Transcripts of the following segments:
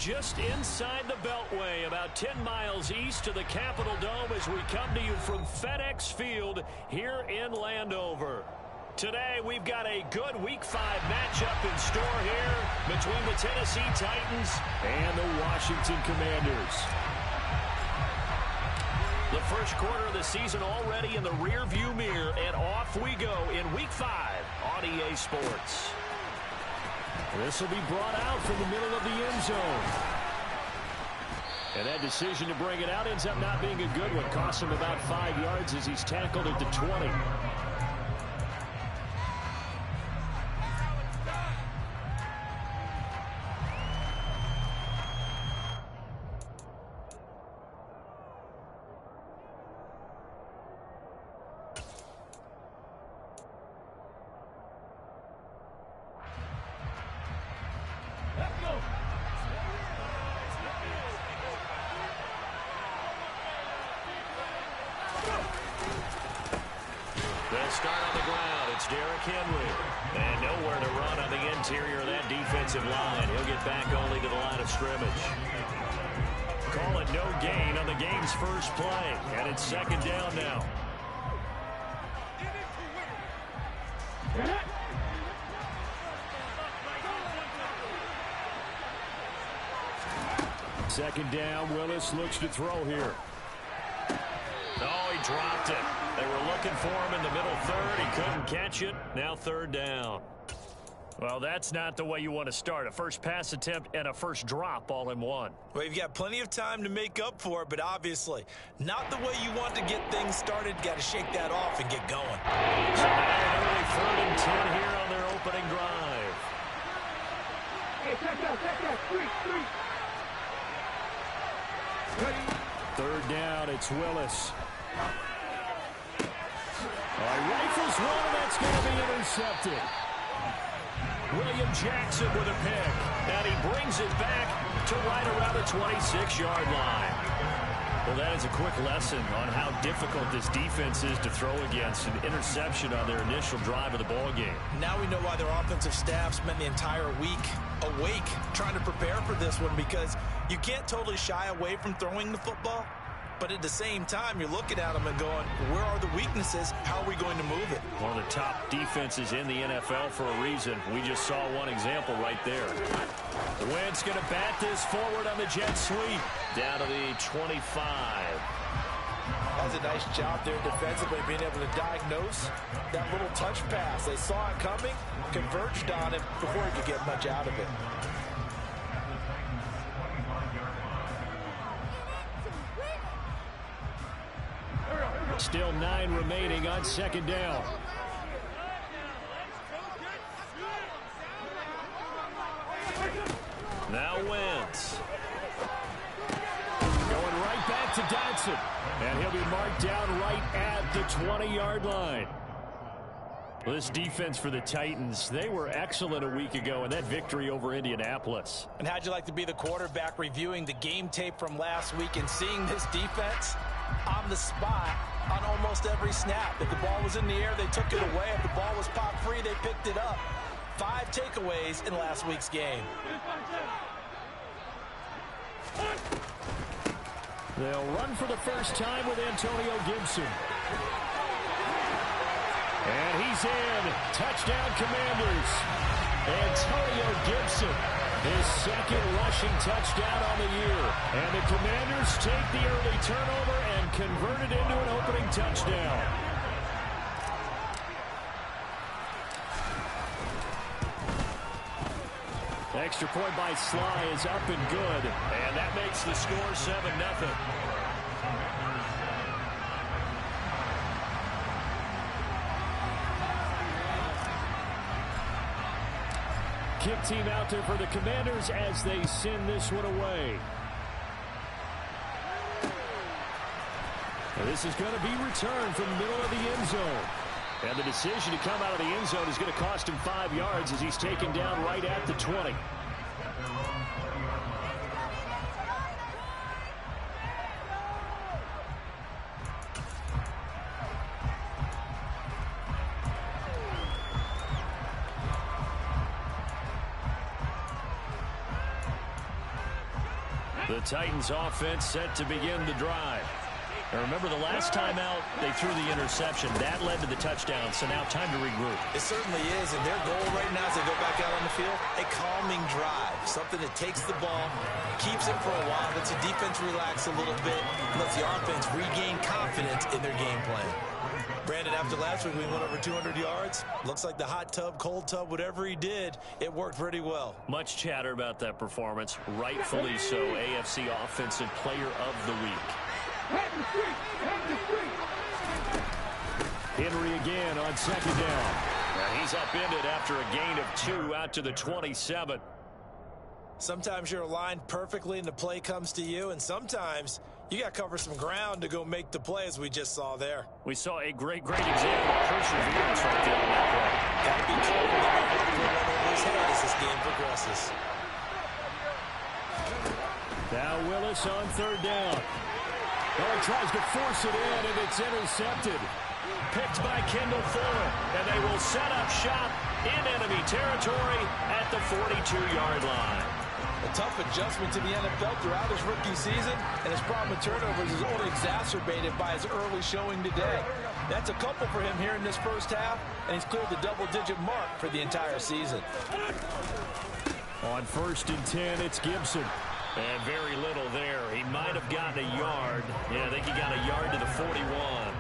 just inside the Beltway, about 10 miles east of the Capitol Dome as we come to you from FedEx Field here in Landover. Today, we've got a good Week 5 matchup in store here between the Tennessee Titans and the Washington Commanders. The first quarter of the season already in the rearview mirror, and off we go in Week 5 on EA Sports. This will be brought out from the middle of the end zone. And that decision to bring it out ends up not being a good one. Costs him about 5 yards as he's tackled at the 20. And nowhere to run on the interior of that defensive line. He'll get back only to the line of scrimmage. Call it no gain on the game's first play. And it's second down now. Second down, Willis looks to throw here. Oh, he dropped it. They were looking for him in the middle third. He couldn't catch it. Now third down. Well, that's not the way you want to start. A first pass attempt and a first drop all in one. Well, you've got plenty of time to make up for it, but obviously not the way you want to get things started. Got to shake that off and get going. So now an early 3rd and 10 here on their opening drive. Hey, check that. Three. Third down, it's Willis. Rifles one, and that's going to be intercepted. William Jackson with a pick, and he brings it back to right around the 26-yard line. Well, that is a quick lesson on how difficult this defense is to throw against. An interception on their initial drive of the ball game. Now we know why their offensive staff spent the entire week awake trying to prepare for this one, because you can't totally shy away from throwing the football. But at the same time, you're looking at them and going, where are the weaknesses? How are we going to move it? One of the top defenses in the NFL for a reason. We just saw one example right there. Wentz going to bat this forward on the jet sweep. Down to the 25. That's a nice job there defensively, being able to diagnose that little touch pass. They saw it coming, converged on it before he could get much out of it. Still 9 remaining on second down. Now Wentz. Going right back to Dodson. And he'll be marked down right at the 20-yard line. Well, this defense for the Titans, they were excellent a week ago in that victory over Indianapolis. And how'd you like to be the quarterback reviewing the game tape from last week and seeing this defense on the spot on almost every snap? If the ball was in the air, they took it away. If the ball was pop free, they picked it up. 5 takeaways in last week's game. They'll run for the first time with Antonio Gibson. And he's in. Touchdown, Commanders. Antonio Gibson, his second rushing touchdown on the year. And the Commanders take the early turnover and convert it into an opening touchdown. Extra point by Sly is up and good. And that makes the score 7-0. Kick team out there for the Commanders as they send this one away. And this is going to be returned from the middle of the end zone. And the decision to come out of the end zone is going to cost him 5 yards as he's taken down right at the 20. The Titans offense set to begin the drive. Now remember, the last time out, they threw the interception. That led to the touchdown, so now time to regroup. It certainly is, and their goal right now as they go back out on the field, a calming drive, something that takes the ball, keeps it for a while, lets the defense relax a little bit, lets the offense regain confidence in their game plan. Brandon, after last week, we went over 200 yards. Looks like the hot tub, cold tub, whatever he did, it worked pretty well. Much chatter about that performance. Rightfully so. AFC Offensive Player of the Week. Henry again on second down. And he's upended after a gain of 2 out to the 27. Sometimes you're aligned perfectly and the play comes to you, and sometimes you got to cover some ground to go make the play, as we just saw there. We saw a great example of perseverance right there on that play. Got to be careful to not put one over his head as this game progresses. Now Willis on third down. Oh, he tries to force it in, and it's intercepted. Picked by Kendall Fuller, and they will set up shop in enemy territory at the 42-yard line. A tough adjustment to the NFL throughout his rookie season, and his problem with turnovers is only exacerbated by his early showing today. That's a couple for him here in this first half, and he's cleared the double-digit mark for the entire season. On 1st and 10, it's Gibson. And very little there. He might have gotten a yard. Yeah, I think he got a yard to the 41.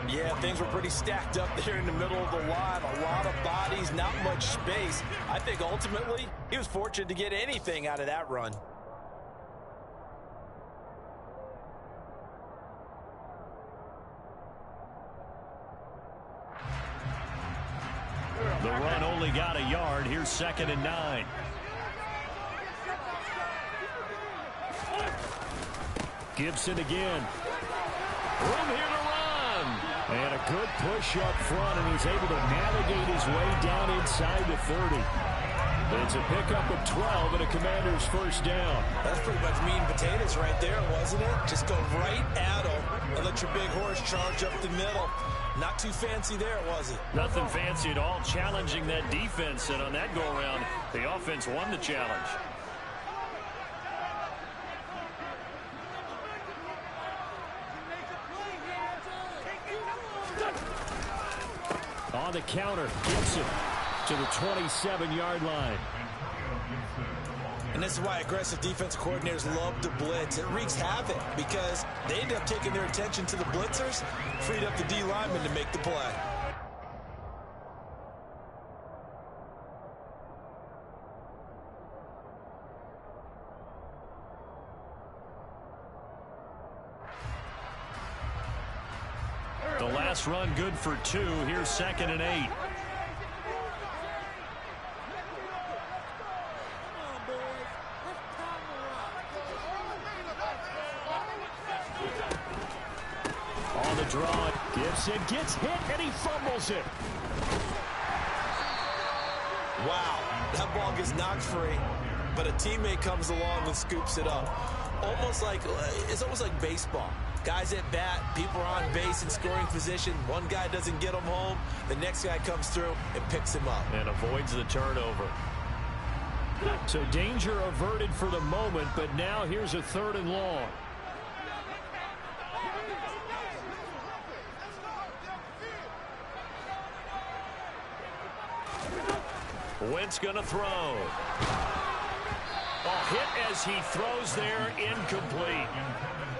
Yeah, things were pretty stacked up there in the middle of the line. A lot of bodies, not much space. I think ultimately he was fortunate to get anything out of that run. The run only got a yard. Here's 2nd and 9. Gibson again. Room here to run. And a good push up front, and he's able to navigate his way down inside the 30. It's a pickup of 12 and a Commander's first down. That's pretty much meat and potatoes right there, wasn't it? Just go right at him and let your big horse charge up the middle. Not too fancy there, was it? Nothing fancy at all, challenging that defense, and on that go-around, the offense won the challenge. On the counter, Gibson to the 27-yard line. And this is why aggressive defensive coordinators love to blitz. It wreaks havoc because they end up taking their attention to the blitzers, freed up the D lineman to make the play. The last run good for 2. Here's 2nd and 8. On the draw, Gibson gets hit and he fumbles it. Wow, that ball gets knocked free, but a teammate comes along and scoops it up. It's almost like baseball. Guys at bat, people are on base in scoring position. One guy doesn't get him home. The next guy comes through and picks him up. And avoids the turnover. So danger averted for the moment, but now here's a 3rd and long. Wentz gonna throw. Hit as he throws there, incomplete.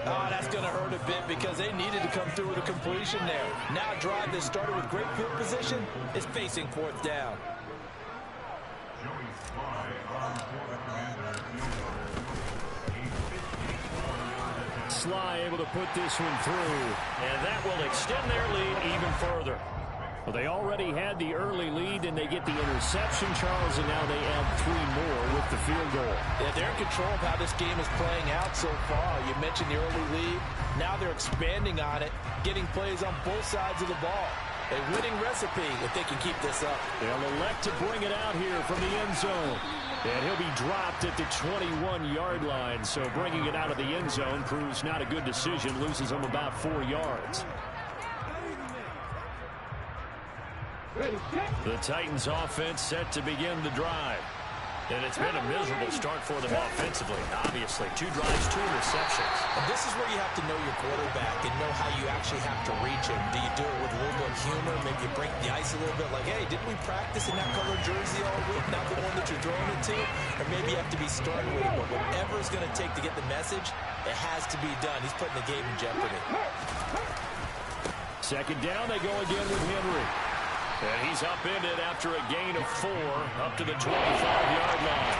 Oh, that's going to hurt a bit because they needed to come through with a completion there. Now a drive that started with great field position is facing 4th down. Sly able to put this one through, and that will extend their lead even further. Well, they already had the early lead, and they get the interception, Charles, and now they add 3 more with the field goal. Yeah, they're in control of how this game is playing out so far. You mentioned the early lead. Now they're expanding on it, getting plays on both sides of the ball. A winning recipe if they can keep this up. They'll elect to bring it out here from the end zone. And he'll be dropped at the 21-yard line, so bringing it out of the end zone proves not a good decision, loses them about 4 yards. The Titans offense set to begin the drive. And it's been a miserable start for them offensively, obviously. 2 drives, 2 interceptions. And this is where you have to know your quarterback and know how you actually have to reach him. Do you do it with a little bit of humor? Maybe you break the ice a little bit, like, hey, didn't we practice in that color jersey all week, not the one that you're throwing it to? Or maybe you have to be stern with him. But whatever it's going to take to get the message, it has to be done. He's putting the game in jeopardy. Second down, they go again with Henry. And he's upended after a gain of 4 up to the 25-yard line.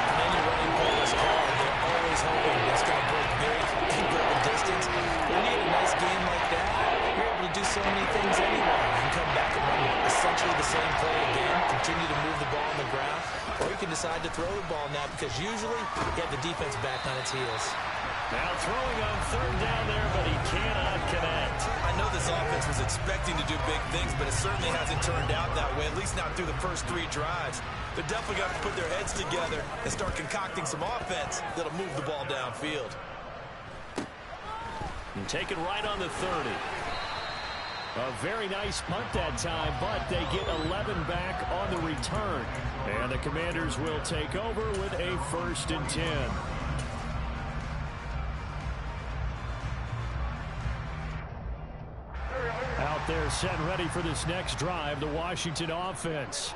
Any running play is hard. They're always hoping it's going to break big and go the distance. When you get a nice game like that, you're able to do so many things anyway. You can come back and run essentially the same play again, continue to move the ball on the ground, or you can decide to throw the ball now because usually you have the defense back on its heels. Now throwing on third down there, but he cannot connect. I know this offense was expecting to do big things, but it certainly hasn't turned out that way, at least not through the first 3 drives. They're definitely going to put their heads together and start concocting some offense that'll move the ball downfield. And take it right on the 30. A very nice punt that time, but they get 11 back on the return. And the Commanders will take over with a 1st and 10. Out there set ready for this next drive, the Washington offense.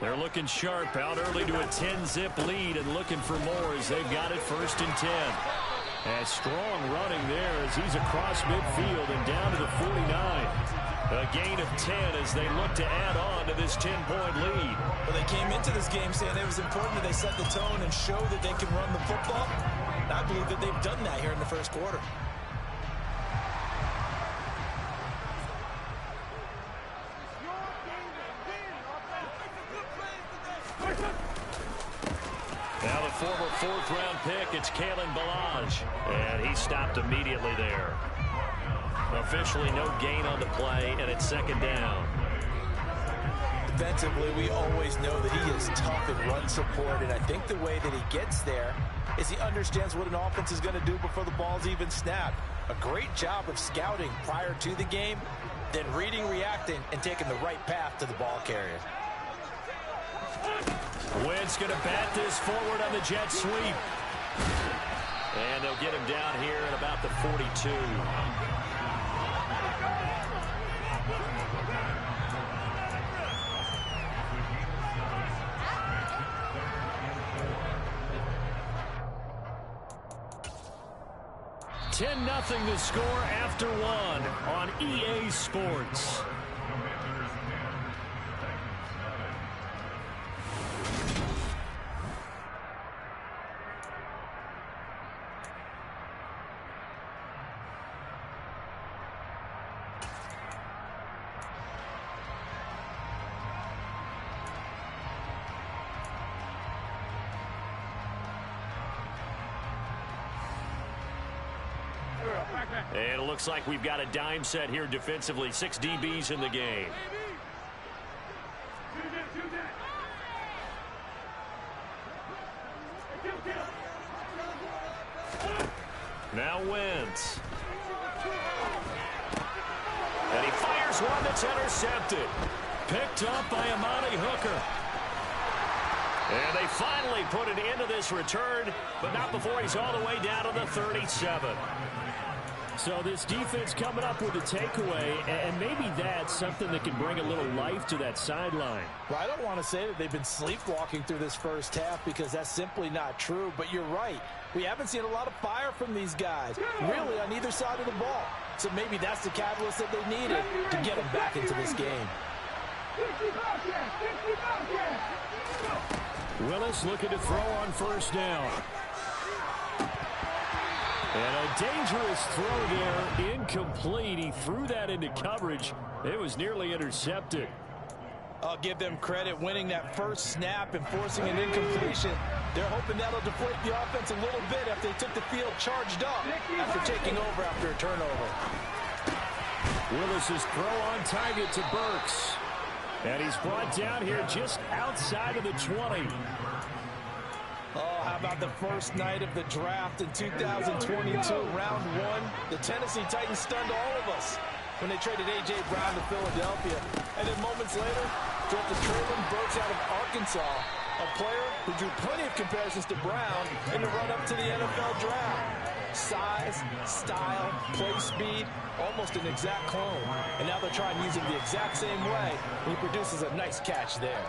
They're looking sharp, out early to a 10-zip lead and looking for more as they've got it 1st and 10. And strong running there as he's across midfield and down to the 49. A gain of 10 as they look to add on to this 10-point lead. Well, they came into this game saying it was important that they set the tone and show that they can run the football. And I believe that they've done that here in the first quarter. Now the former 4th-round pick, it's Kalen Ballage. And he stopped immediately there. Officially no gain on the play, and it's 2nd down. Defensively, we always know that he is tough in run support, and I think the way that he gets there is he understands what an offense is going to do before the ball's even snapped. A great job of scouting prior to the game, then reading, reacting, and taking the right path to the ball carrier. Wentz going to bat this forward on the jet sweep. And they'll get him down here at about the 42. $10-0 the score after 1 on EA Sports. And it looks like we've got a dime set here defensively. 6 DBs in the game. Now Wentz. And he fires one that's intercepted. Picked up by Amani Hooker. And they finally put an end to this return, but not before he's all the way down to the 37. So this defense coming up with a takeaway, and maybe that's something that can bring a little life to that sideline. Well, I don't want to say that they've been sleepwalking through this first half because that's simply not true, but you're right. We haven't seen a lot of fire from these guys, really, on either side of the ball. So maybe that's the catalyst that they needed to get them back into this game. Willis looking to throw on 1st down. And a dangerous throw there, incomplete. He threw that into coverage. It was nearly intercepted. I'll give them credit winning that first snap and forcing an incompletion. They're hoping that'll deflate the offense a little bit after they took the field charged up after taking over after a turnover. Willis's throw on target to Burks. And he's brought down here just outside of the 20. Oh, how about the first night of the draft in 2022, round 1? The Tennessee Titans stunned all of us when they traded A.J. Brown to Philadelphia. And then moments later, drafted Traylon Burks out of Arkansas, a player who drew plenty of comparisons to Brown in the run-up to the NFL draft. Size, style, play speed, almost an exact clone. And now they're trying to use him the exact same way. He produces a nice catch there.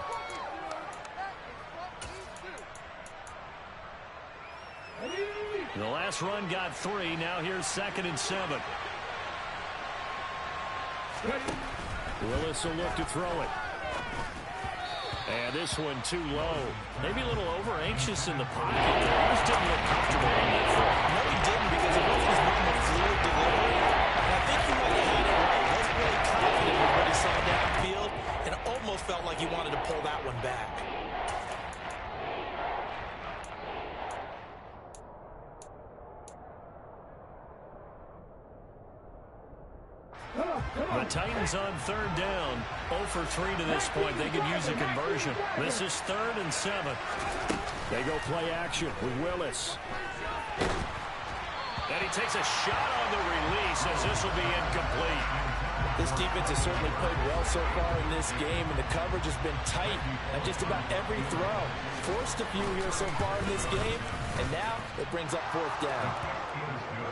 The last run got 3. Now here's 2nd and 7. Willis will look to throw it. And this one too low. Maybe a little over-anxious in the pocket. He just didn't look comfortable on that throw. No, he didn't, because it wasn't his normal fluid delivery. And I think he might have had it right. He wasn't really confident with what he saw downfield, and it almost felt like he wanted to pull that one back. The Titans on 3rd down. 0 for 3 to this point. They could use a conversion. This is 3rd and 7. They go play action with Willis. And he takes a shot on the release as this will be incomplete. This defense has certainly played well so far in this game, and the coverage has been tight on just about every throw. Forced a few here so far in this game, and now it brings up 4th down.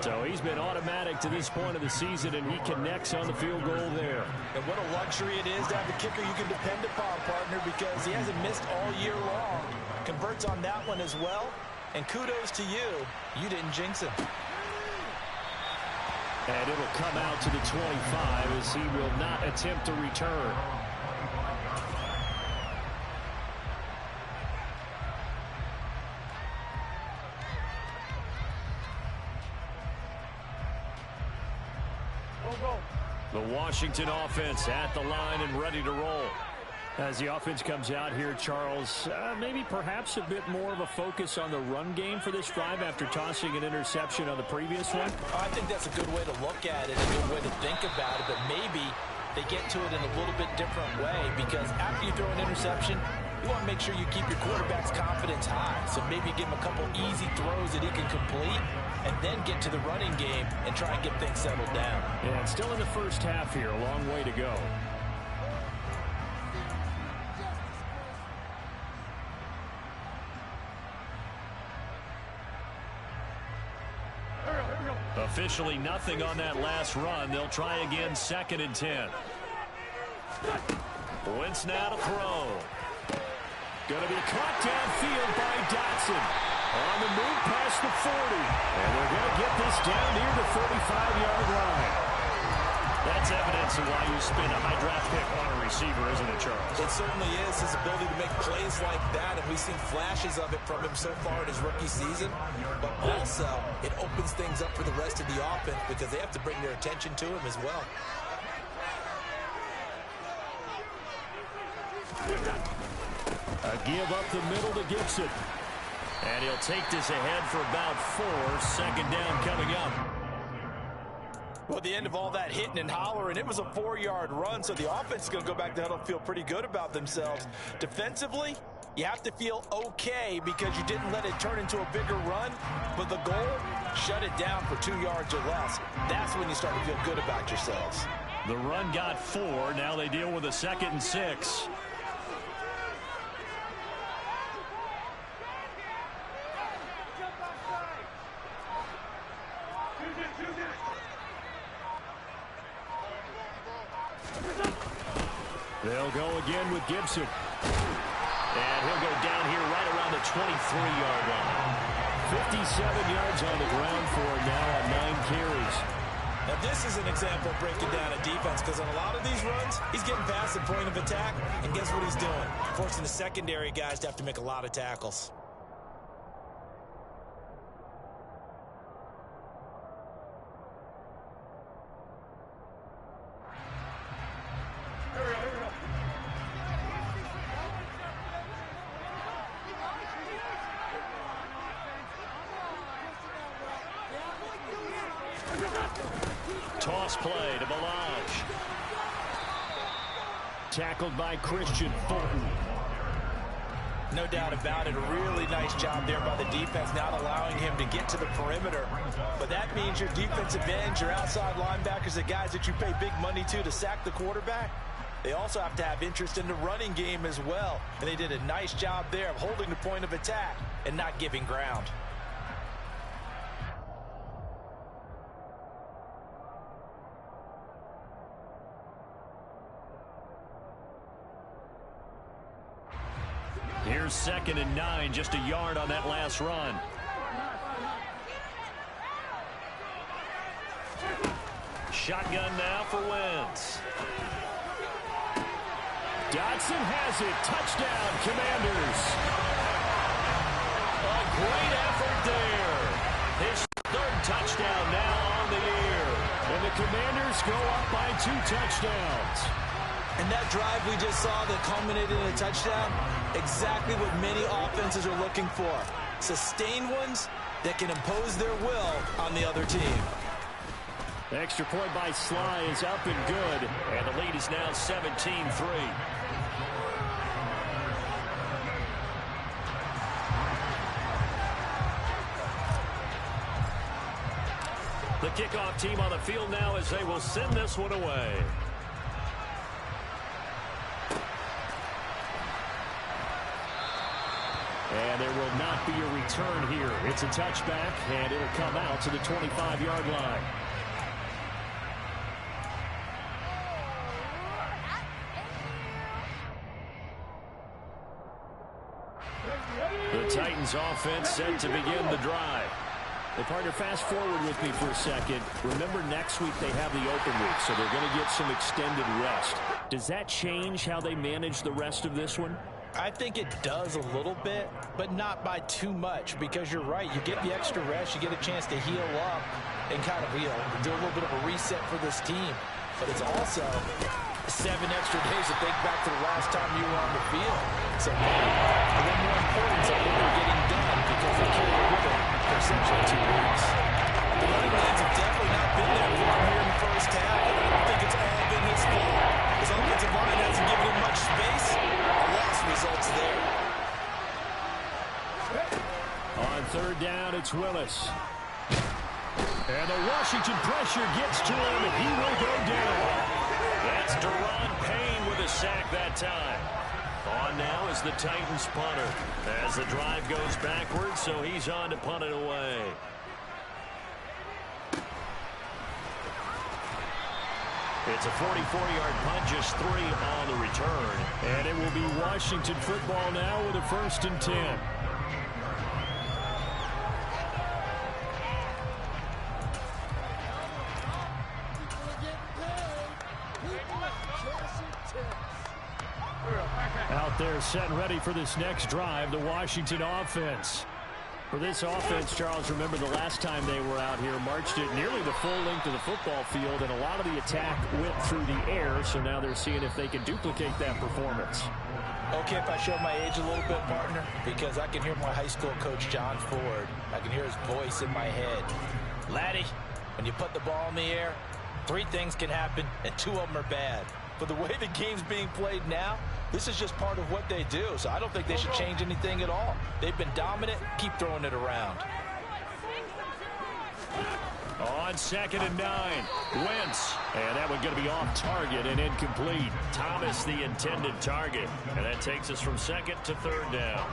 So he's been automatic to this point of the season, and he connects on the field goal there. And what a luxury it is to have a kicker you can depend upon, partner, because he hasn't missed all year long. Converts on that one as well, and kudos to you. You didn't jinx him. And it'll come out to the 25 as he will not attempt to return. The Washington offense at the line and ready to roll. As the offense comes out here, Charles, maybe perhaps a bit more of a focus on the run game for this drive after tossing an interception on the previous one? I think that's a good way to look at it, a good way to think about it, but maybe they get to it in a little bit different way, because after you throw an interception, you want to make sure you keep your quarterback's confidence high. So maybe give him a couple easy throws that he can complete, and then get to the running game and try and get things settled down. Yeah, it's still in the first half here. A long way to go. Officially nothing on that last run. They'll try again, 2nd and 10. Wentz now to throw. Going to be caught downfield by Dotson. On the move past the 40. And they're going to get this down near the 45-yard line. That's evidence of why you spend a high draft pick on a receiver, isn't it, Charles? It certainly is. His ability to make plays like that, and we've seen flashes of it from him so far in his rookie season. But also, it opens things up for the rest of the offense because they have to bring their attention to him as well. A give up the middle to Gibson. And he'll take this ahead for about 4. 2nd down coming up. Well, at the end of all that hitting and hollering, it was a 4-yard run, so the offense is going to go back to huddle and feel pretty good about themselves. Defensively, you have to feel okay because you didn't let it turn into a bigger run, but the goal, shut it down for 2 yards or less. That's when you start to feel good about yourselves. The run got 4. Now they deal with a 2nd and 6. They'll go again with Gibson. And he'll go down here right around the 23-yard line. 57 yards on the ground for him now on 9 carries. Now this is an example of breaking down a defense, because on a lot of these runs, he's getting past the point of attack, and guess what he's doing? Forcing the secondary guys to have to make a lot of tackles. Toss play to Melange. Tackled by Christian Fulton. No doubt about it. A really nice job there by the defense, not allowing him to get to the perimeter. But that means your defensive ends, your outside linebackers, the guys that you pay big money to sack the quarterback, They also have to have interest in the running game as well. And they did a nice job there of holding the point of attack and not giving ground. Here's 2nd and 9, just a yard on that last run. Shotgun now for Wentz. Dotson has it. Touchdown, Commanders. A great effort there. His 3rd touchdown now on the year. And the Commanders go up by 2 touchdowns. And that drive we just saw that culminated in a touchdown, exactly what many offenses are looking for. Sustained ones that can impose their will on the other team. The extra point by Sly is up and good. And the lead is now 17-3. The kickoff team on the field now as they will send this one away. And there will not be a return here. It's a touchback, and it'll come out to the 25-yard line. The Titans offense set to begin the drive. Hey, partner, fast forward with me for a second. Remember, next week they have the open week, so they're going to get some extended rest. Does that change how they manage the rest of this one? I think it does a little bit, but not by too much, because you're right. You get the extra rest, you get a chance to heal up and kind of, do a little bit of a reset for this team. But it's also 7 extra days to think back to the last time you were on the field. So now, a little more importance of what they're getting done because they carry it with them for essentially 2 weeks. The running lanes have definitely not been there for him here in the first half. I don't think it's all been his fault. His offensive line hasn't given him much space. A loss results there. On 3rd down, it's Willis. And the Washington pressure gets to him, and he will go down. That's Deron Payne with a sack that time. On now is the Titans punter as the drive goes backwards, so he's on to punt it away. It's a 44-yard punt, just 3 on the return. And it will be Washington football now with a 1st and 10. Out there set and ready for this next drive, the Washington offense. For this offense, Charles, remember the last time they were out here, marched it nearly the full length of the football field, and a lot of the attack went through the air, so now they're seeing if they can duplicate that performance. Okay, if I show my age a little bit, partner, because I can hear my high school coach, John Ford. I can hear his voice in my head. Laddie, when you put the ball in the air, 3 things can happen, and 2 of them are bad. But the way the game's being played now, this is just part of what they do, so I don't think they should change anything at all. They've been dominant. Keep throwing it around. On 2nd and 9, Wentz. And that one going to be off target and incomplete. Thomas the intended target. And that takes us from 2nd to 3rd down.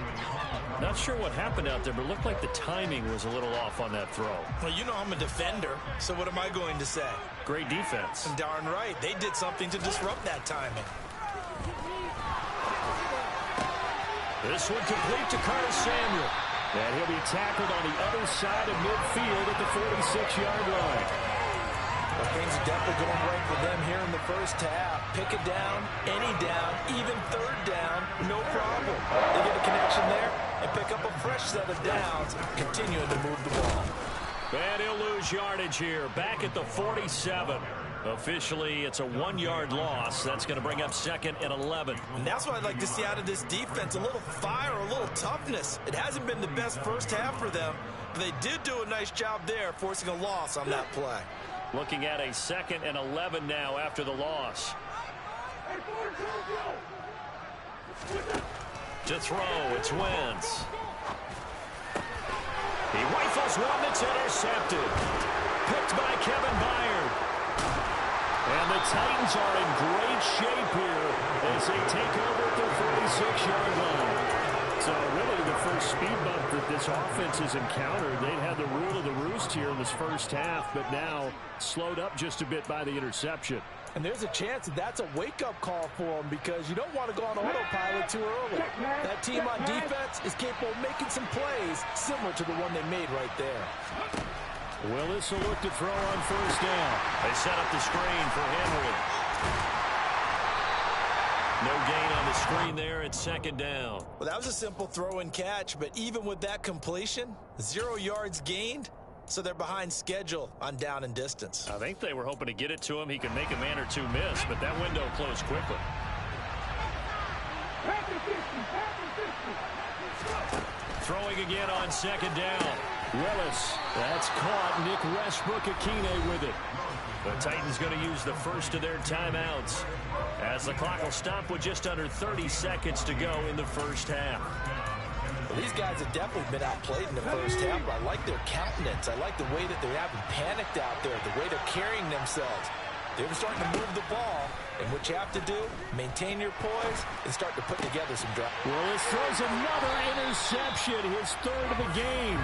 Not sure what happened out there, but it looked like the timing was a little off on that throw. Well, you know I'm a defender, so what am I going to say? Great defense. And darn right. They did something to disrupt that timing. This one complete to Curtis Samuel. And he'll be tackled on the other side of midfield at the 46-yard line. Well, things are definitely going right for them here in the first half. Pick it down, any down, even 3rd down, no problem. They get a connection there and pick up a fresh set of downs, continuing to move the ball. And he'll lose yardage here, back at the 47. Officially, it's a 1-yard loss. That's going to bring up 2nd and 11. And that's what I'd like to see out of this defense, a little fire, a little toughness. It hasn't been the best first half for them, but they did do a nice job there, forcing a loss on that play. Looking at a 2nd and 11 now after the loss. To throw, it's Wentz. He rifles one that's intercepted. Picked by Kevin Byard. And the Titans are in great shape here as they take over at their 46-yard line. So really the first speed bump that this offense has encountered. They'd had the rule of the roost here in this first half, but now slowed up just a bit by the interception. And there's a chance that that's a wake-up call for them because you don't want to go on autopilot too early. That team on defense is capable of making some plays similar to the one they made right there. Willis will look to throw on first down. They set up the screen for Henry. No gain on the screen there. It's second down. Well, that was a simple throw and catch, but even with that completion, 0 yards gained, so they're behind schedule on down and distance. I think they were hoping to get it to him. He could make a man or two miss, but that window closed quickly. Throwing again on second down. Willis. That's caught. Nick Westbrook-Akine with it. The Titans going to use the first of their timeouts as the clock will stop with just under 30 seconds to go in the first half. Well, these guys have definitely been outplayed in the first half, but I like their countenance. I like the way that they haven't panicked out there, the way they're carrying themselves. They're starting to move the ball, and what you have to do, maintain your poise and start to put together some drives. Willis throws another interception, his third of the game.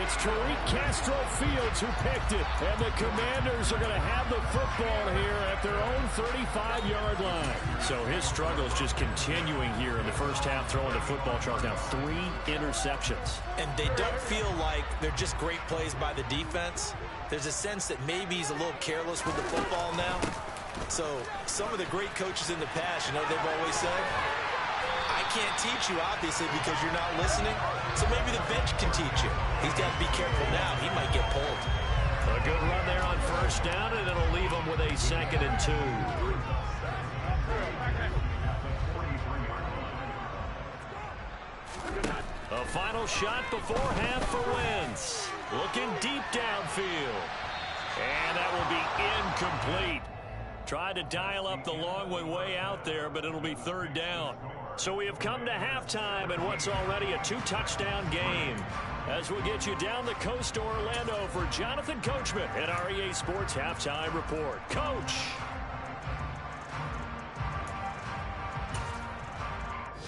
It's Tariq Castro Fields who picked it, and the Commanders are going to have the football here at their own 35-yard line. So his struggle is just continuing here in the first half, throwing the football. Charles, now 3 interceptions. And they don't feel like they're just great plays by the defense. There's a sense that maybe he's a little careless with the football now. So some of the great coaches in the past, they've always said, I can't teach you, obviously, because you're not listening. So maybe the bench can teach you. He's got to be careful now. He might get pulled. A good run there on first down, and it'll leave him with a 2nd and 2. A final shot before half for Wentz. Looking deep downfield. And that will be incomplete. Tried to dial up the long way out there, but it'll be 3rd down. So we have come to halftime in what's already a 2-touchdown game. As we get you down the coast to Orlando for Jonathan Coachman at our EA Sports Halftime Report. Coach.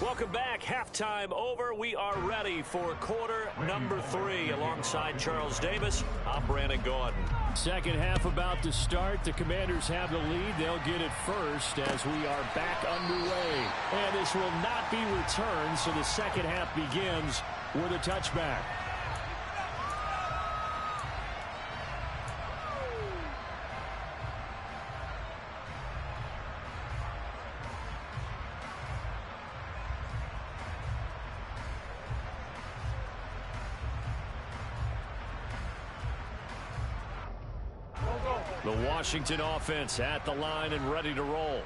Welcome back. Halftime over. We are ready for quarter number 3. Alongside Charles Davis, I'm Brandon Gaudin. Second half about to start. The Commanders have the lead. They'll get it first as we are back underway. And this will not be returned, so the second half begins with a touchback. The Washington offense at the line and ready to roll.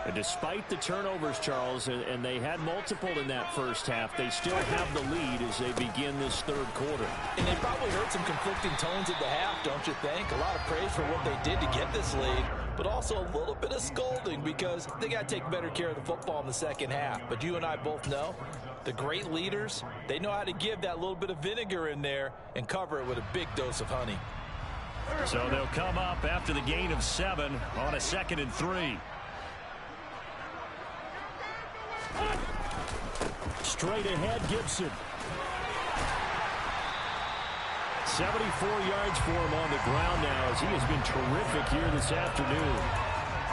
And despite the turnovers, Charles, and they had multiple in that first half, they still have the lead as they begin this third quarter. And they probably heard some conflicting tones at the half, don't you think? A lot of praise for what they did to get this lead, but also a little bit of scolding because they got to take better care of the football in the second half. But you and I both know the great leaders, they know how to give that little bit of vinegar in there and cover it with a big dose of honey. So they'll come up after the gain of 7 on a 2nd and 3. Straight ahead, Gibson. 74 yards for him on the ground now as he has been terrific here this afternoon.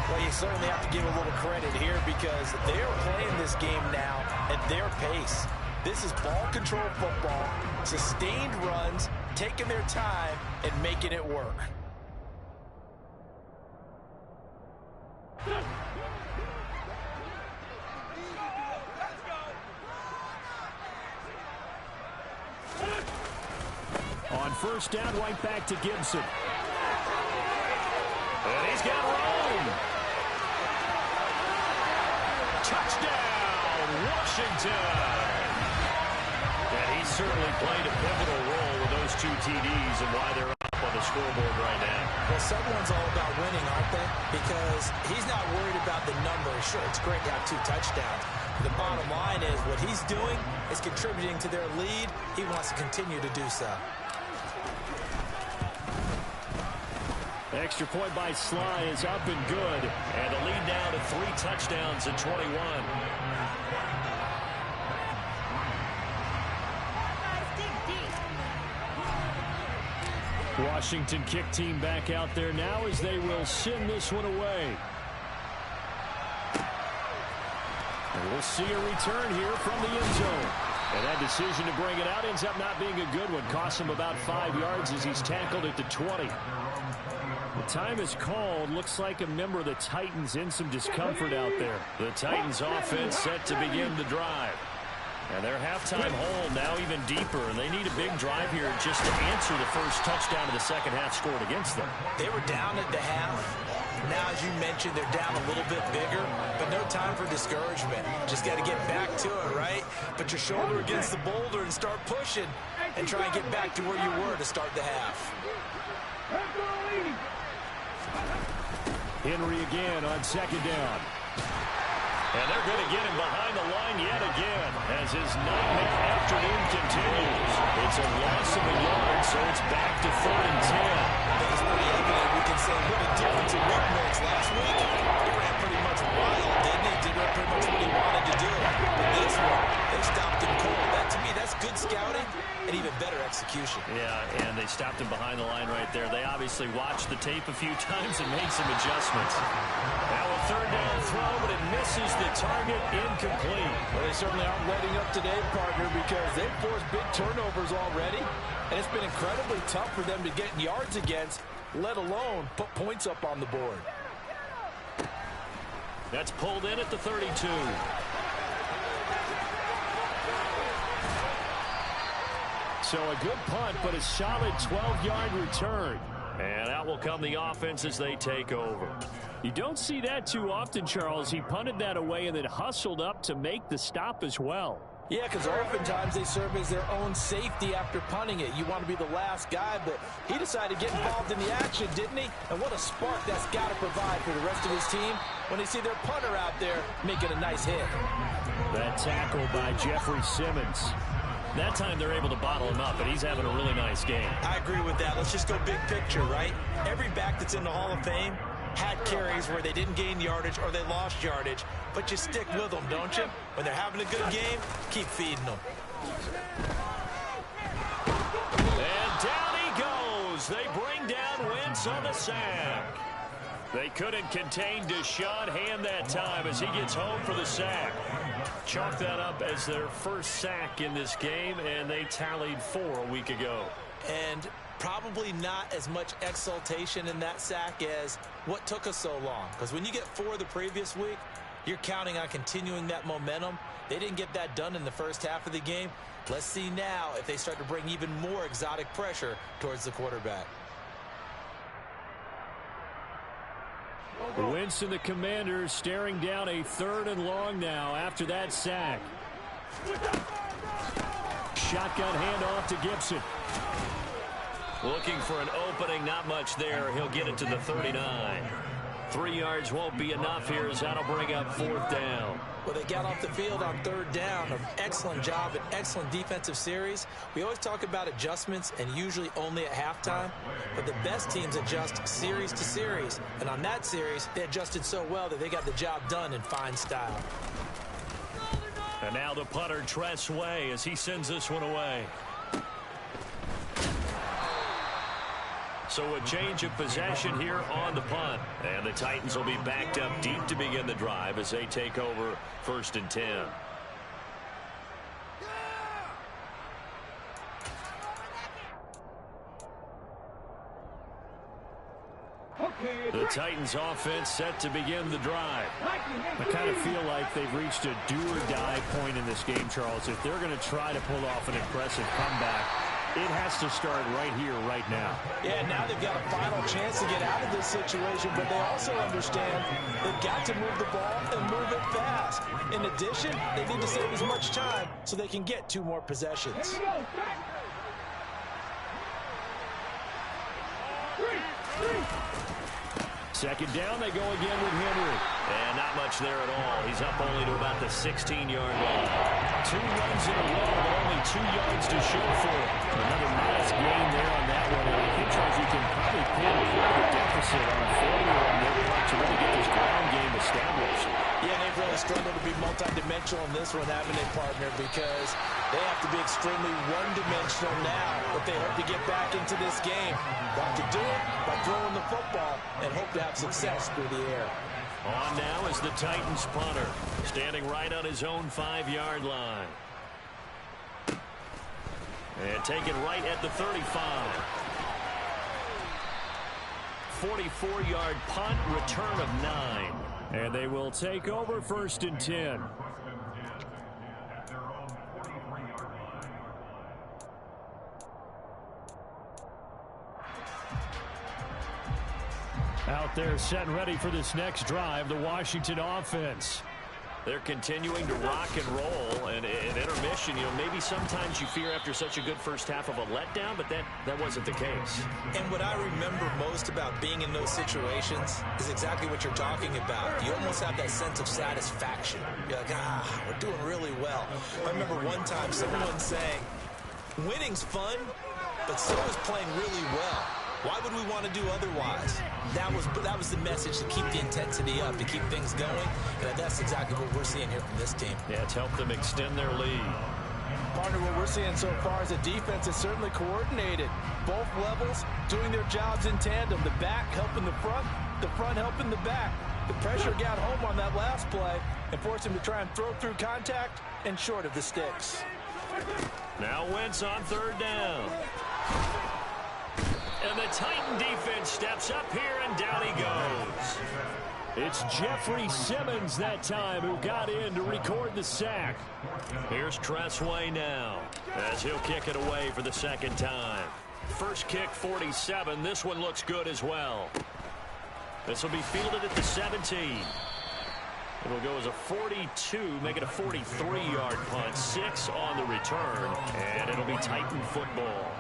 Well, you certainly have to give a little credit here because they're playing this game now at their pace. This is ball control football, sustained runs, taking their time and making it work. On first down, right back to Gibson. And he's got room. Touchdown, Washington. And he certainly played a pivotal role with those 2 TDs and why they're up on the scoreboard right now. Well, someone's all about winning, aren't they? Because he's not worried about the number. Sure, it's great to have 2 touchdowns. The bottom line is what he's doing is contributing to their lead. He wants to continue to do so. Extra point by Sly is up and good. And a lead now to 3 touchdowns at 21. Washington kick team back out there now as they will send this one away. And we'll see a return here from the end zone. And that decision to bring it out ends up not being a good one. Costs him about 5 yards as he's tackled at the 20. The time is called. Looks like a member of the Titans in some discomfort out there. The Titans offense set to begin the drive. And their halftime hole now even deeper, and they need a big drive here just to answer the first touchdown of the second half scored against them. They were down at the half. Now, as you mentioned, they're down a little bit bigger, but no time for discouragement. Just got to get back to it, right? Put your shoulder against the boulder and start pushing and try and get back to where you were to start the half. Henry again on second down. And they're going to get him behind the line yet again as his nightmare afternoon continues. It's a loss of a yard, so it's back to 3rd and 10. I think it's pretty evident we can say what a difference a week makes. Last week, he ran pretty much wild, didn't he? Did pretty much what he wanted to do. But this one, they stopped him cold. That, to me, that's good scouting and even better execution. Yeah, and they stopped him behind the line right there. They obviously watched the tape a few times and made some adjustments. Now a 3rd down throw, but it misses the target, incomplete. Well, they certainly aren't letting up today, partner, because they've forced big turnovers already, and it's been incredibly tough for them to get yards against, let alone put points up on the board. That's pulled in at the 32. So a good punt, but a solid 12-yard return. And out will come the offense as they take over. You don't see that too often, Charles. He punted that away and then hustled up to make the stop as well. Yeah, because oftentimes they serve as their own safety after punting it. You want to be the last guy, but he decided to get involved in the action, didn't he? And what a spark that's got to provide for the rest of his team when they see their punter out there making a nice hit. That tackle by Jeffrey Simmons. That time they're able to bottle him up, and he's having a really nice game. I agree with that. Let's just go big picture, right? Every back that's in the Hall of Fame had carries where they didn't gain yardage or they lost yardage, but you stick with them, don't you? When they're having a good game, keep feeding them. And down he goes. They bring down Wentz on the sack. They couldn't contain Deshaun Hand that time as he gets home for the sack. Chalk that up as their first sack in this game, and they tallied 4 a week ago. And probably not as much exultation in that sack as what took us so long. Because when you get 4 the previous week, you're counting on continuing that momentum. They didn't get that done in the first half of the game. Let's see now if they start to bring even more exotic pressure towards the quarterback. Wentz and the Commanders staring down a 3rd and long now after that sack. Shotgun handoff to Gibson. Looking for an opening, not much there. He'll get it to the 39. 3 yards won't be enough here as that'll bring up 4th down. Well, they got off the field on 3rd down. An excellent job, an excellent defensive series. We always talk about adjustments and usually only at halftime. But the best teams adjust series to series. And on that series, they adjusted so well that they got the job done in fine style. And now the punter, Tress Way, as he sends this one away. So a change of possession here on the punt. And the Titans will be backed up deep to begin the drive as they take over 1st and 10. The Titans offense set to begin the drive. I kind of feel like they've reached a do-or-die point in this game, Charles. If they're going to try to pull off an impressive comeback, it has to start right here, right now. Yeah, now they've got a final chance to get out of this situation, but they also understand they've got to move the ball and move it fast. In addition, they need to save as much time so they can get 2 more possessions. Second down, they go again with Henry. And not much there at all. He's up only to about the 16-yard line. 2 runs in a row, but only 2 yards to show for it. Another nice gain there on that one. And I think, Charles, you can probably pinpoint the deficit struggle to be multidimensional in this one, having a partner, because they have to be extremely one-dimensional now if they hope to get back into this game. They have to do it by throwing the football and hope to have success through the air. On now is the Titans punter, standing right on his own 5-yard line. And taken right at the 35. 44-yard punt, return of 9. And they will take over 1st and 10. Out there set and ready for this next drive, the Washington offense. They're continuing to rock and roll, and in intermission, maybe sometimes you fear after such a good first half of a letdown, but that wasn't the case. And what I remember most about being in those situations is exactly what you're talking about. You almost have that sense of satisfaction. You're like, we're doing really well. I remember one time someone saying, winning's fun, but so is playing really well. Why would we want to do otherwise? That was the message, to keep the intensity up, to keep things going. And that's exactly what we're seeing here from this team. Yeah, it's helped them extend their lead. Partner, what we're seeing so far is a defense is certainly coordinated. Both levels doing their jobs in tandem. The back helping the front helping the back. The pressure got home on that last play and forced him to try and throw through contact and short of the sticks. Now Wentz on 3rd down. And the Titan defense steps up here, and down he goes. It's Jeffrey Simmons that time who got in to record the sack. Here's Tressway now as he'll kick it away for the 2nd time. First kick, 47. This one looks good as well. This will be fielded at the 17. It'll go as a 42, make it a 43-yard punt. 6 on the return, and it'll be Titan football.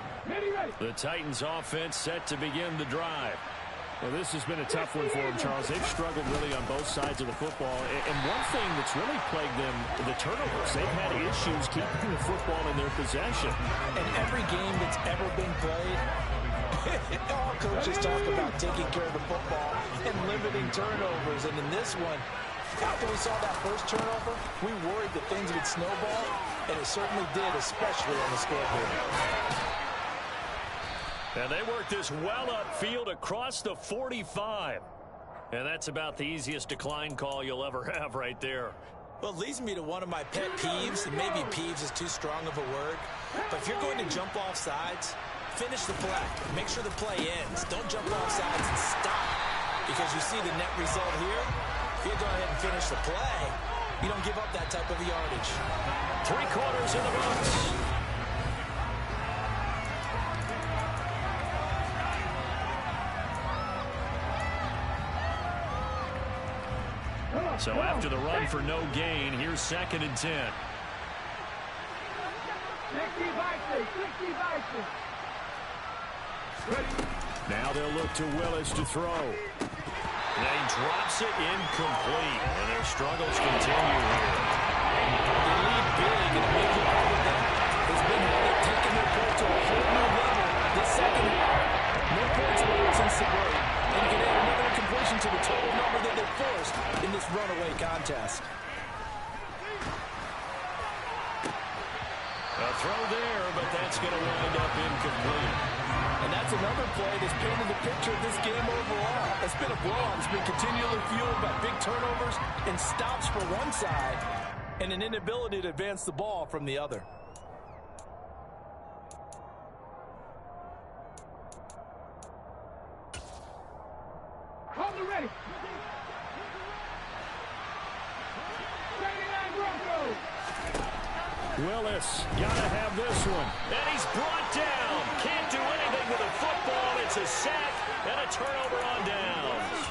The Titans offense set to begin the drive. Well, this has been a tough one for them, Charles. They've struggled really on both sides of the football. And one thing that's really plagued them, the turnovers. They've had issues keeping the football in their possession. And every game that's ever been played, all coaches talk about taking care of the football and limiting turnovers. And in this one, after we saw that first turnover, we worried that things would snowball, and it certainly did, especially on the scoreboard. And they work this well upfield across the 45. And that's about the easiest decline call you'll ever have right there. Well, it leads me to one of my pet peeves, and maybe peeves is too strong of a word. But if you're going to jump off sides, finish the play. Make sure the play ends. Don't jump off sides and stop. Because you see the net result here. If you go ahead and finish the play, you don't give up that type of yardage. 3 quarters in the books. So after the run for no gain, here's 2nd and 10. 60 Now they'll look to Willis to throw. And he drops it incomplete. And their struggles continue here. They lead big, and a major part of that has been how they've taken their play to a whole new level this second half. No points scored since the break. And you can add another incompletion to the total number that they forced in this runaway contest. A throw there, but that's going to wind up incomplete. And that's another play that's painted the picture of this game overall. It's been a blowout. It's been continually fueled by big turnovers and stops for one side and an inability to advance the ball from the other. Hold it ready. 79 Broncos. Willis, gotta have this one. And he's brought down. Can't do anything with a football. It's a sack and a turnover on downs.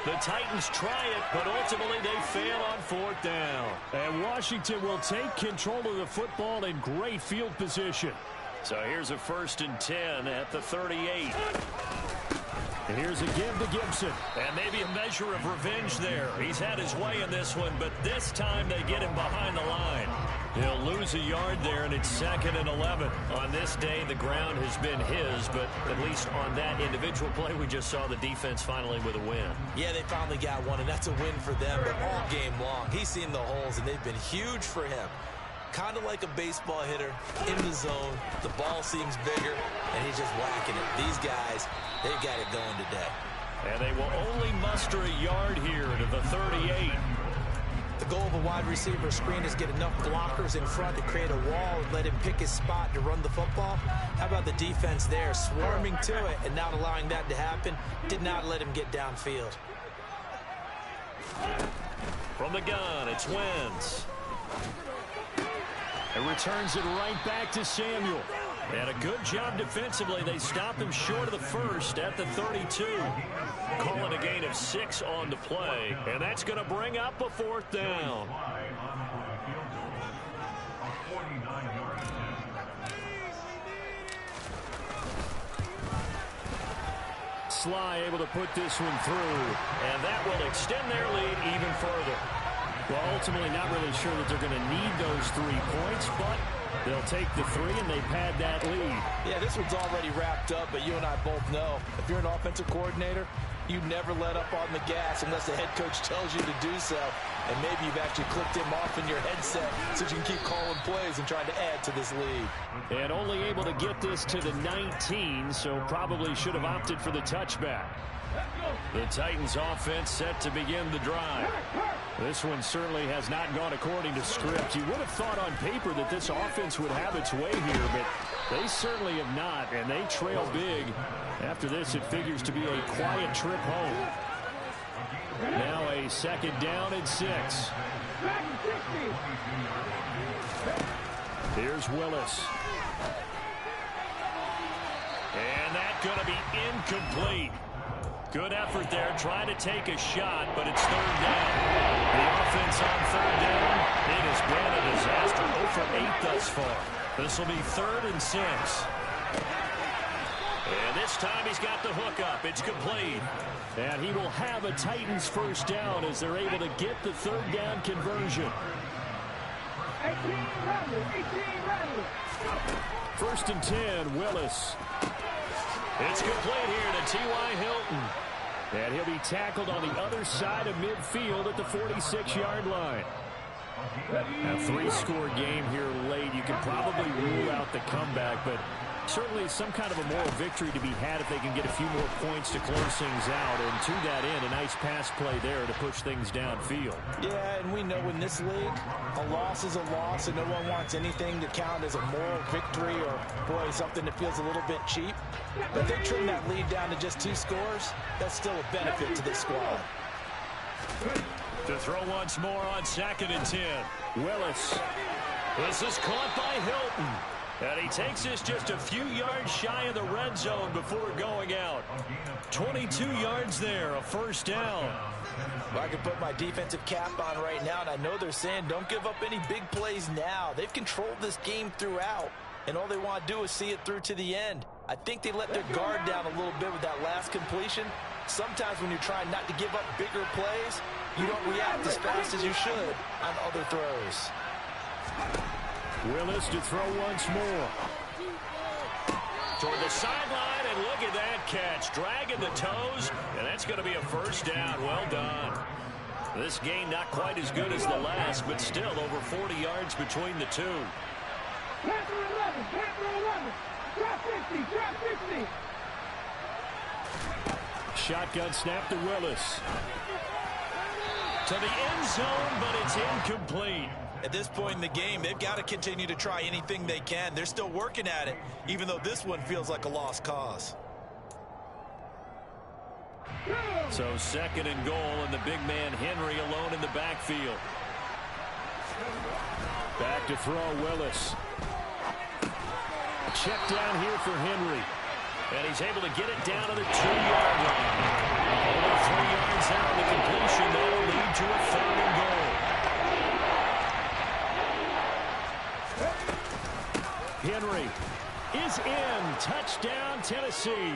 The Titans try it, but ultimately they fail on 4th down. And Washington will take control of the football in great field position. So here's a 1st and 10 at the 38. And here's a give to Gibson. And maybe a measure of revenge there. He's had his way in this one, but this time they get him behind the line. He'll lose a yard there, and it's 2nd and 11. On this day, the ground has been his, but at least on that individual play, we just saw the defense finally with a win. Yeah, they finally got one, and that's a win for them, but all game long, he's seen the holes, and they've been huge for him. Kind of like a baseball hitter in the zone. The ball seems bigger, and he's just whacking it. These guys, they've got it going today. And they will only muster a yard here to the 38. The goal of a wide receiver screen is get enough blockers in front to create a wall and let him pick his spot to run the football. How about the defense there, swarming to it and not allowing that to happen? Did not let him get downfield. From the gun, it's Wentz. It returns it right back to Samuel. And a good job defensively. They stop him short of the first at the 32. Calling a gain of 6 on the play. And that's going to bring up a 4th down. Sly able to put this one through. And that will extend their lead even further. Well, ultimately not really sure that they're going to need those 3 points, but they'll take the 3 and they pad that lead. Yeah, this one's already wrapped up, but you and I both know if you're an offensive coordinator, you never let up on the gas unless the head coach tells you to do so. And maybe you've actually clicked him off in your headset so you can keep calling plays and trying to add to this lead. And only able to get this to the 19, so probably should have opted for the touchback. The Titans offense set to begin the drive. This one certainly has not gone according to script. You would have thought on paper that this offense would have its way here, but they certainly have not, and they trail big. After this, it figures to be a quiet trip home. Now a 2nd down and 6. Here's Willis. And that's going to be incomplete. Good effort there, trying to take a shot, but it's 3rd down. The offense on 3rd down, it has been a disaster. 0 for 8 thus far. This will be 3rd and 6. And this time he's got the hook up. It's complete. And he will have a Titans 1st down as they're able to get the 3rd down conversion. 1st and 10, Willis. It's complete here to T.Y. Hilton. And he'll be tackled on the other side of midfield at the 46-yard line. A 3-score game here late. You can probably rule out the comeback, but certainly some kind of a moral victory to be had if they can get a few more points to close things out. And to that end, a nice pass play there to push things downfield. Yeah, and we know in this league, a loss is a loss, and no one wants anything to count as a moral victory or, boy, something that feels a little bit cheap. But if they trim that lead down to just 2 scores, that's still a benefit to this squad. To throw once more on 2nd and 10. Willis. This is caught by Hilton. And he takes this just a few yards shy of the red zone before going out. 22 yards there, a 1st down. Well, I can put my defensive cap on right now, and I know they're saying don't give up any big plays now. They've controlled this game throughout, and all they want to do is see it through to the end. I think they let their guard down a little bit with that last completion. Sometimes when you're trying not to give up bigger plays, you don't react as fast as you should on other throws. Willis to throw once more. Toward the sideline, and look at that catch. Dragging the toes, and that's going to be a 1st down. Well done. This game not quite as good as the last, but still over 40 yards between the two. Panther 11, Panther 11. Drop 50, drop 50. Shotgun snap to Willis. To the end zone, but it's incomplete. At this point in the game, they've got to continue to try anything they can. They're still working at it, even though this one feels like a lost cause. So 2nd and goal, and the big man Henry alone in the backfield. Back to throw Willis. Check down here for Henry. And he's able to get it down to the 2-yard line. Over 3 yards out of the completion. That'll lead to a 3rd and goal. Henry. is in. Touchdown, Tennessee.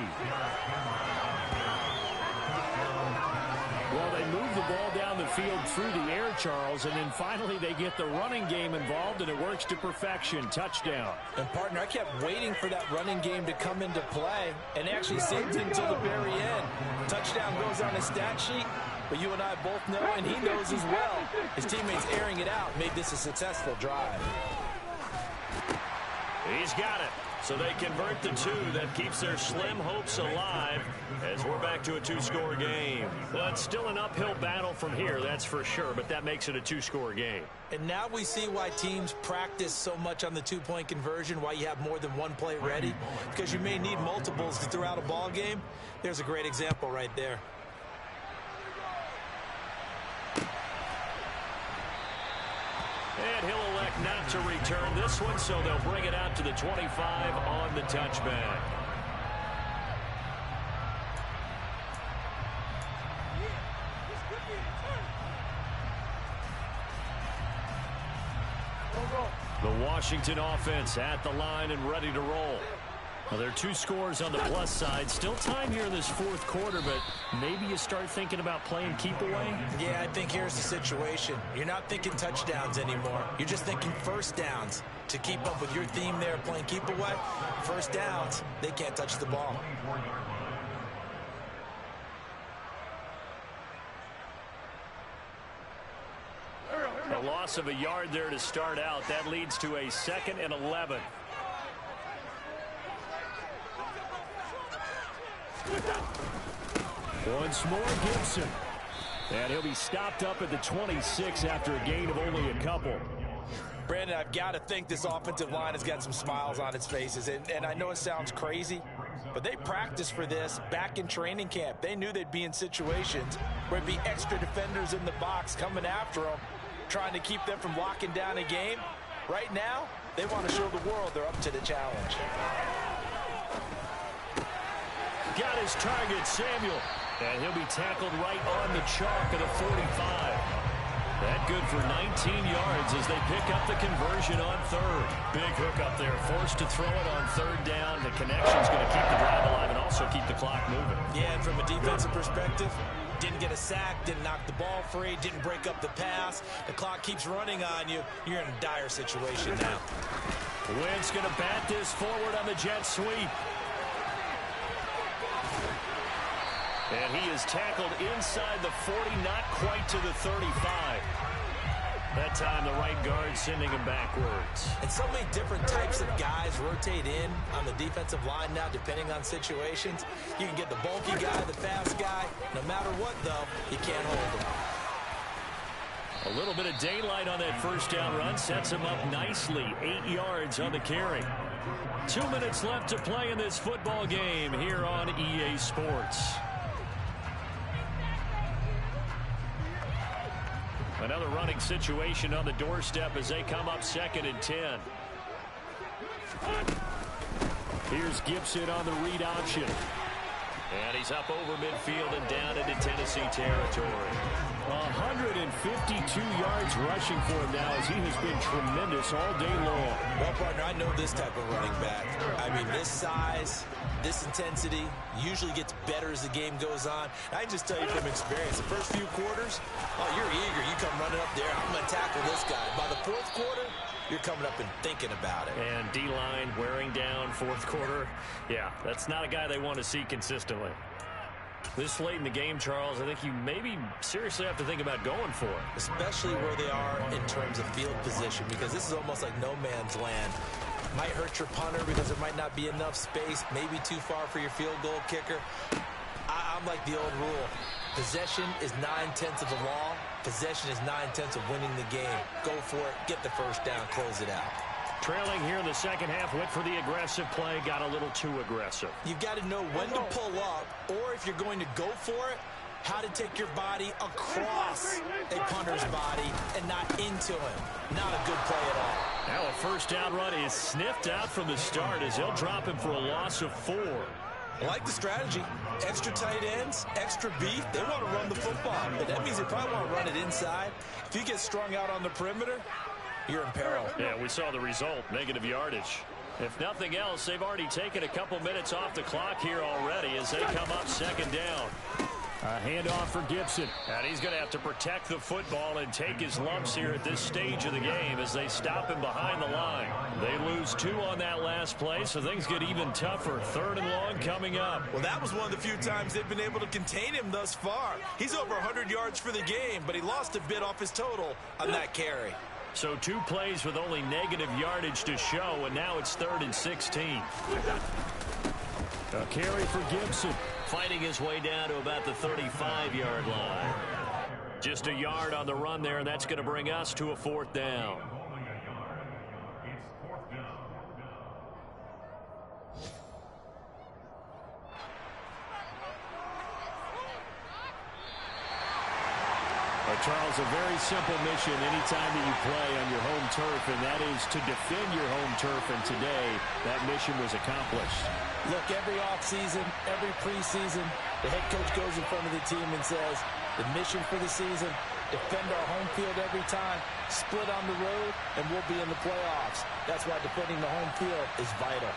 Well, they move the ball down the field through the air, Charles, and then finally they get the running game involved, and it works to perfection. Touchdown. And, partner, I kept waiting for that running game to come into play, and actually saved it until the very end. Touchdown goes on his stat sheet, but you and I both know, and he knows as well, his teammates airing it out made this a successful drive. He's got it. So they convert the two. That keeps their slim hopes alive as we're back to a two-score game. Well, it's still an uphill battle from here, that's for sure, but that makes it a two-score game. And now we see why teams practice so much on the two-point conversion, why you have more than one play ready, because you may need multiples throughout a ball game. There's a great example right there. And he'll elect not to return this one, so they'll bring it out to the 25 on the touchback. The Washington offense at the line and ready to roll. Well, there are two scores on the plus side. Still time here in this fourth quarter, but maybe you start thinking about playing keep away? Yeah, I think here's the situation. You're not thinking touchdowns anymore. You're just thinking first downs. To keep up with your theme there, playing keep away, first downs, they can't touch the ball. A loss of a yard there to start out. That leads to a 2nd and 11. Once more, Gibson. And he'll be stopped up at the 26 after a gain of only a couple. Brandon, I've got to think this offensive line has got some smiles on its faces. And I know it sounds crazy, but they practiced for this back in training camp. They knew they'd be in situations where there'd be extra defenders in the box coming after them, trying to keep them from locking down a game. Right now, they want to show the world they're up to the challenge. Got his target, Samuel. And he'll be tackled right on the chalk of the 45. That good for 19 yards as they pick up the conversion on third. Big hook up there, forced to throw it on third down. The connection's going to keep the drive alive and also keep the clock moving. Yeah, and from a defensive perspective, didn't get a sack, didn't knock the ball free, didn't break up the pass. The clock keeps running on you. You're in a dire situation now. Wentz going to bat this forward on the jet sweep. And he is tackled inside the 40, not quite to the 35. That time the right guard sending him backwards. And so many different types of guys rotate in on the defensive line now, depending on situations. You can get the bulky guy, the fast guy. No matter what, though, you can't hold him. A little bit of daylight on that first down run sets him up nicely. 8 yards on the carry. 2 minutes left to play in this football game here on EA Sports. Another running situation on the doorstep as they come up 2nd and 10. Here's Gibson on the read option. And he's up over midfield and down into Tennessee territory. 152 yards rushing for him now as he has been tremendous all day long. Well, partner, I know this type of running back. I mean, this size, this intensity usually gets better as the game goes on. I can just tell you from experience, the first few quarters, oh, you're eager. You come running up there, I'm going to tackle this guy. By the fourth quarter, you're coming up and thinking about it. And D-line wearing down fourth quarter. Yeah, that's not a guy they want to see consistently. This late in the game, Charles, I think you maybe seriously have to think about going for it. Especially where they are in terms of field position, because this is almost like no man's land. Might hurt your punter because there might not be enough space, maybe too far for your field goal kicker. I'm like the old rule. Possession is 9/10 of the law. Possession is 9/10 of winning the game. Go for it, get the first down, close it out. Trailing here in the second half, went for the aggressive play, got a little too aggressive. You've got to know when to pull up, or if you're going to go for it, how to take your body across a punter's body and not into him. Not a good play at all. Now a first down run is sniffed out from the start as they'll drop him for a loss of 4. I like the strategy. Extra tight ends, extra beef. They want to run the football, but that means they probably want to run it inside. If you get strung out on the perimeter, you're in peril. Yeah, we saw the result, negative yardage. If nothing else, they've already taken a couple minutes off the clock here already as they come up second down. A handoff for Gibson. And he's going to have to protect the football and take his lumps here at this stage of the game as they stop him behind the line. They lose 2 on that last play, so things get even tougher. 3rd and long coming up. Well, that was one of the few times they've been able to contain him thus far. He's over 100 yards for the game, but he lost a bit off his total on that carry. So 2 plays with only negative yardage to show, and now it's 3rd and 16. A carry for Gibson. Fighting his way down to about the 35-yard line. Just a yard on the run there, and that's going to bring us to a 4th down. Charles, a very simple mission anytime that you play on your home turf, and that is to defend your home turf, and today that mission was accomplished. Look, every offseason, every preseason, the head coach goes in front of the team and says, the mission for the season, defend our home field every time, split on the road, and we'll be in the playoffs. That's why defending the home field is vital.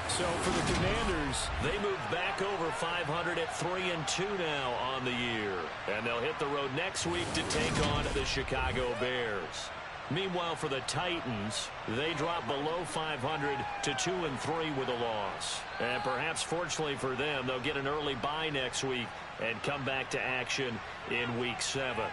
So for the Commanders, they move back over 500 at 3-2 now on the year. And they'll hit the road next week to take on the Chicago Bears. Meanwhile, for the Titans, they drop below 500 to 2-3 with a loss. And perhaps fortunately for them, they'll get an early bye next week and come back to action in Week 7.